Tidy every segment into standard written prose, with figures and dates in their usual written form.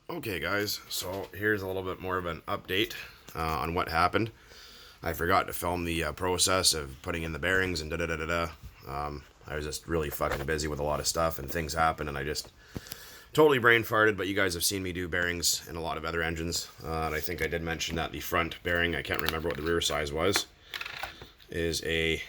Okay guys, so here's a little bit more of an update on what happened. I forgot to film the process of putting in the bearings and da-da-da-da-da. I was just really fucking busy with a lot of stuff and things happened and I just totally brain farted, but you guys have seen me do bearings in a lot of other engines. And I think I did mention that the front bearing, I can't remember what the rear size was, is a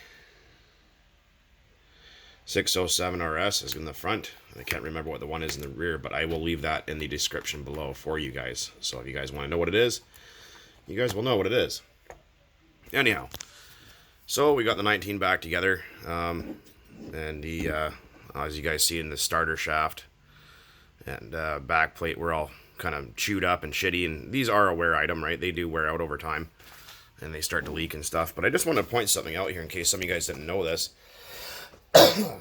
607 RS is in the front. I can't remember what the one is in the rear, but I will leave that in the description below for you guys. So if you guys want to know what it is, you guys will know what it is. Anyhow, so we got the 19 back together, and the as you guys see in the starter shaft and back plate were all kind of chewed up and shitty, and these are a wear item, right? They do wear out over time and they start to leak and stuff. But I just want to point something out here in case some of you guys didn't know this.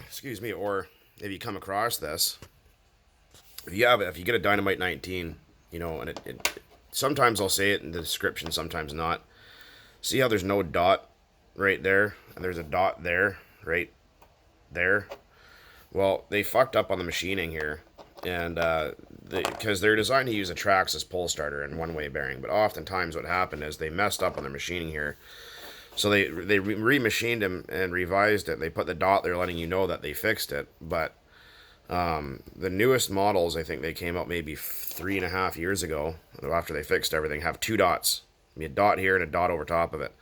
Excuse me, or if you come across this, if you get a Dynamite 19, you know, and it sometimes I'll say it in the description, sometimes not. See how there's no dot right there, and there's a dot there, right there? Well, they fucked up on the machining here, and because they're designed to use a Traxxas pull starter and one-way bearing, but oftentimes what happened is they messed up on their machining here. So they remachined them and revised it. They put the dot there letting you know that they fixed it. But the newest models, I think they came out maybe 3.5 years ago, after they fixed everything, have two dots. I mean, a dot here and a dot over top of it.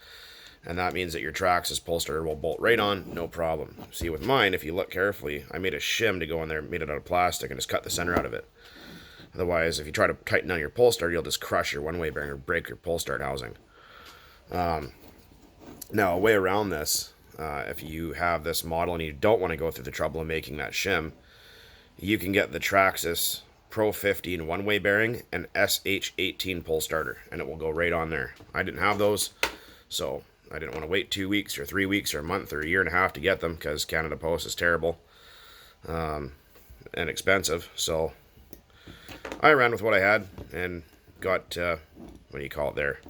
And that means that your Traxxas pull starter will bolt right on, no problem. See, with mine, if you look carefully, I made a shim to go in there, made it out of plastic, and just cut the center out of it. Otherwise, if you try to tighten down your pull starter, you'll just crush your one-way bearing or break your pull start housing. Now, a way around this, if you have this model and you don't want to go through the trouble of making that shim, you can get the Traxxas Pro 15 one-way bearing and SH18 pull starter, and it will go right on there. I didn't have those, so I didn't want to wait 2 weeks or 3 weeks or a month or a year and a half to get them because Canada Post is terrible and expensive. So I ran with what I had and got, what do you call it there,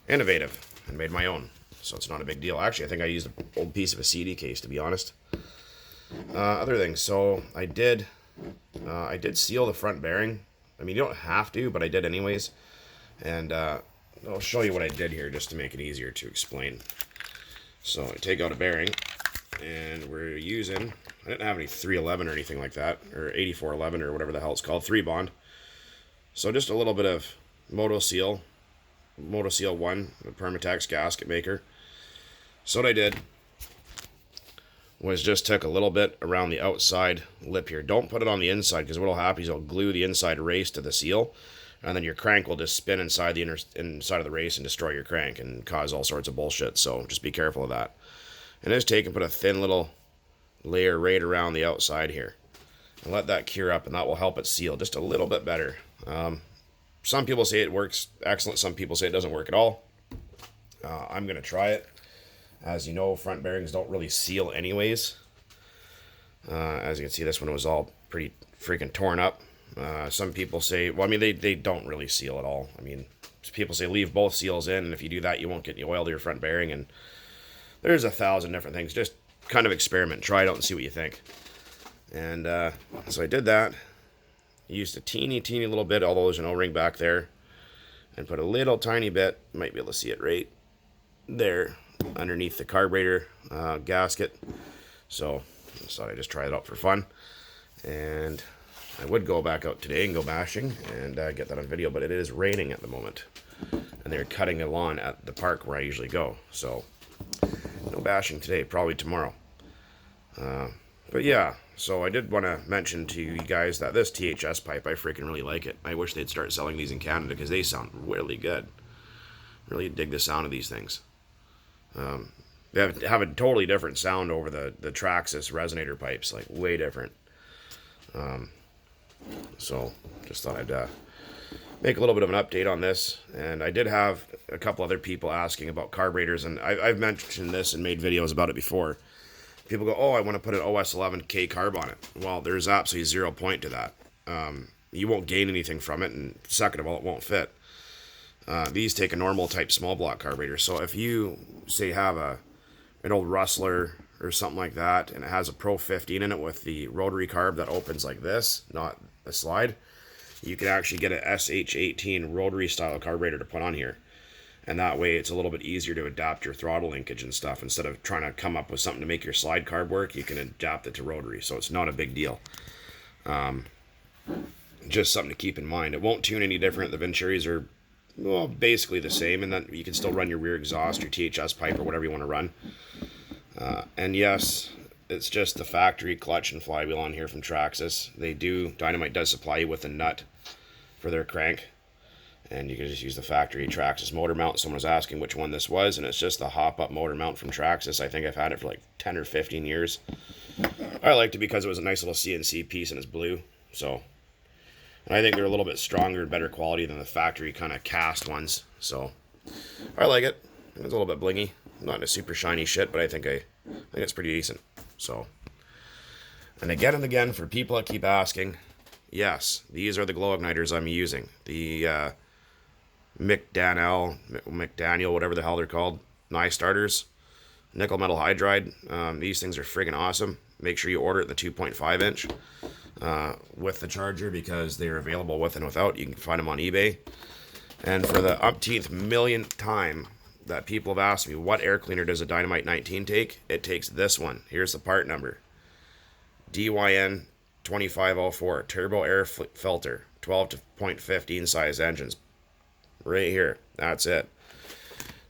innovative, and made my own. So it's not a big deal. Actually, I think I used an old piece of a CD case, to be honest. Other things. So I did seal the front bearing. I mean, you don't have to, but I did anyways. And I'll show you what I did here just to make it easier to explain. So I take out a bearing, and we're using, I didn't have any 311 or anything like that, or 8411 or whatever the hell it's called, 3-bond. So just a little bit of Moto Seal 1, the Permatex gasket maker. So what I did was just took a little bit around the outside lip here. Don't put it on the inside, because what will happen is it'll glue the inside race to the seal, and then your crank will just spin inside the inside of the race and destroy your crank and cause all sorts of bullshit. So just be careful of that. And just take and put a thin little layer right around the outside here, and let that cure up, and that will help it seal just a little bit better. Some people say it works excellent. Some people say it doesn't work at all. I'm going to try it. As you know, front bearings don't really seal anyways. As you can see, this one was all pretty freaking torn up. Some people say, well, I mean, they don't really seal at all. I mean, people say leave both seals in, and if you do that, you won't get any oil to your front bearing. And there's 1,000 different things. Just kind of experiment. Try it out and see what you think. And so I did that. Used a teeny little bit, although there's an O-ring back there, and put a little tiny bit, you might be able to see it right there, underneath the carburetor gasket. So I thought I'd just try it out for fun. And I would go back out today and go bashing and get that on video, but it is raining at the moment, and they're cutting a lawn at the park where I usually go. So no bashing today, probably tomorrow. But yeah, so I did want to mention to you guys that this THS pipe, I freaking really like it. I wish they'd start selling these in Canada, because they sound really good. Really dig the sound of these things. They have a totally different sound over the Traxxas resonator pipes, like way different. So just thought I'd make a little bit of an update on this. And I did have a couple other people asking about carburetors, and I've mentioned this and made videos about it before. People go, oh, I want to put an OS11K carb on it. Well, there's absolutely 0 point to that. You won't gain anything from it, and second of all, it won't fit. These take a normal type small block carburetor. So if you, say, have an old Rustler or something like that, and it has a Pro 15 in it with the rotary carb that opens like this, not a slide, you can actually get a SH18 rotary style carburetor to put on here. And that way it's a little bit easier to adapt your throttle linkage and stuff. Instead of trying to come up with something to make your slide carb work, you can adapt it to rotary. So it's not a big deal. Just something to keep in mind. It won't tune any different. The Venturis are, well, basically the same. And then you can still run your rear exhaust, your THS pipe, or whatever you want to run. And yes, it's just the factory clutch and flywheel on here from Traxxas. Dynamite does supply you with a nut for their crank. And you can just use the factory Traxxas motor mount. Someone was asking which one this was, and it's just the hop-up motor mount from Traxxas. I think I've had it for like 10 or 15 years. I liked it because it was a nice little CNC piece and it's blue. So, and I think they're a little bit stronger and better quality than the factory kind of cast ones. So, I like it. It's a little bit blingy. Not in a super shiny shit, but I think it's pretty decent. So, and again, for people that keep asking, yes, these are the glow igniters I'm using. The McDaniel, whatever the hell they're called, Nye starters, nickel metal hydride. These things are friggin' awesome. Make sure you order it in the 2.5 inch with the charger because they're available with and without. You can find them on eBay. And for the umpteenth millionth time that people have asked me, what air cleaner does a Dynamite 19 take? It takes this one. Here's the part number. DYN 2504 turbo air filter, 12.15 size engines. Right here. That's it.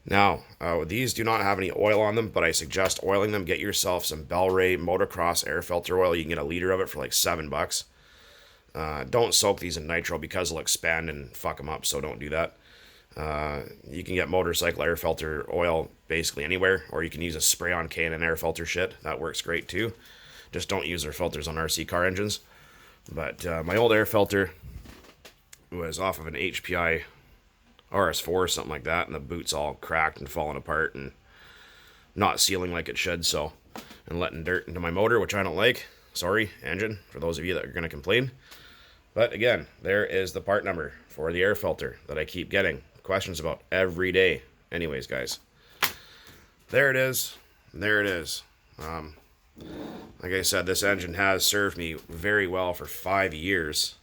Now, these do not have any oil on them, but I suggest oiling them. Get yourself some Bel-Ray motocross air filter oil. You can get a liter of it for like $7. Don't soak these in nitro because they'll expand and fuck them up, so don't do that. You can get motorcycle air filter oil basically anywhere, or you can use a spray-on K&N air filter shit. That works great too. Just don't use their filters on RC car engines. But my old air filter was off of an HPI RS4 or something like that, and the boot's all cracked and falling apart and not sealing like it should, so, and letting dirt into my motor, which I don't like. Sorry, engine, for those of you that are going to complain. But again, there is the part number for the air filter that I keep getting questions about every day. Anyways, guys, there it is. There it is. Like I said, this engine has served me very well for 5 years,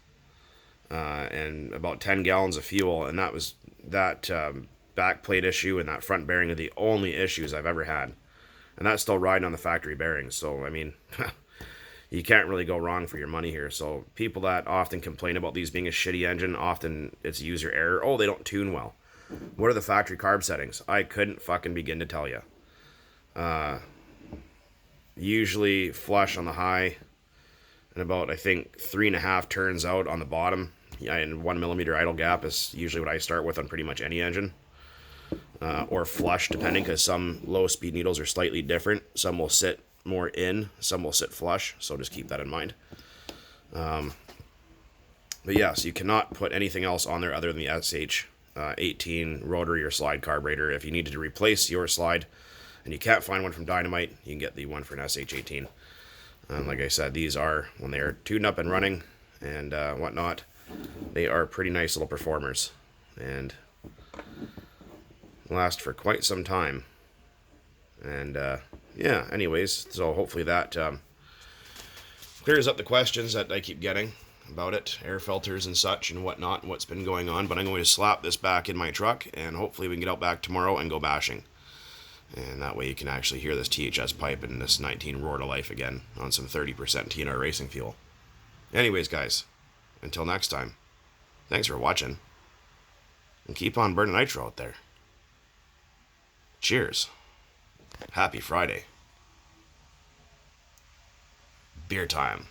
and about 10 gallons of fuel, and that back plate issue and that front bearing are the only issues I've ever had. And that's still riding on the factory bearings. So, I mean, you can't really go wrong for your money here. So, people that often complain about these being a shitty engine, often it's user error. Oh, they don't tune well. What are the factory carb settings? I couldn't fucking begin to tell you. Usually flush on the high and about, I think, 3.5 turns out on the bottom. Yeah, and 1 millimeter idle gap is usually what I start with on pretty much any engine. Or flush, depending, because some low-speed needles are slightly different. Some will sit more in, some will sit flush, so just keep that in mind. But yeah, so you cannot put anything else on there other than the SH18 rotary or slide carburetor. If you needed to replace your slide and you can't find one from Dynamite, you can get the one for an SH18. Like I said, these are, when they are tuned up and running and whatnot, they are pretty nice little performers and last for quite some time. And yeah, anyways, so hopefully that clears up the questions that I keep getting about it, air filters and such and whatnot, and what's been going on. But I'm going to slap this back in my truck, and hopefully we can get out back tomorrow and go bashing. And that way you can actually hear this THS pipe and this 19 roar to life again on some 30% TNR racing fuel. Anyways, guys, until next time, thanks for watching, and keep on burning nitro out there. Cheers. Happy Friday. Beer time.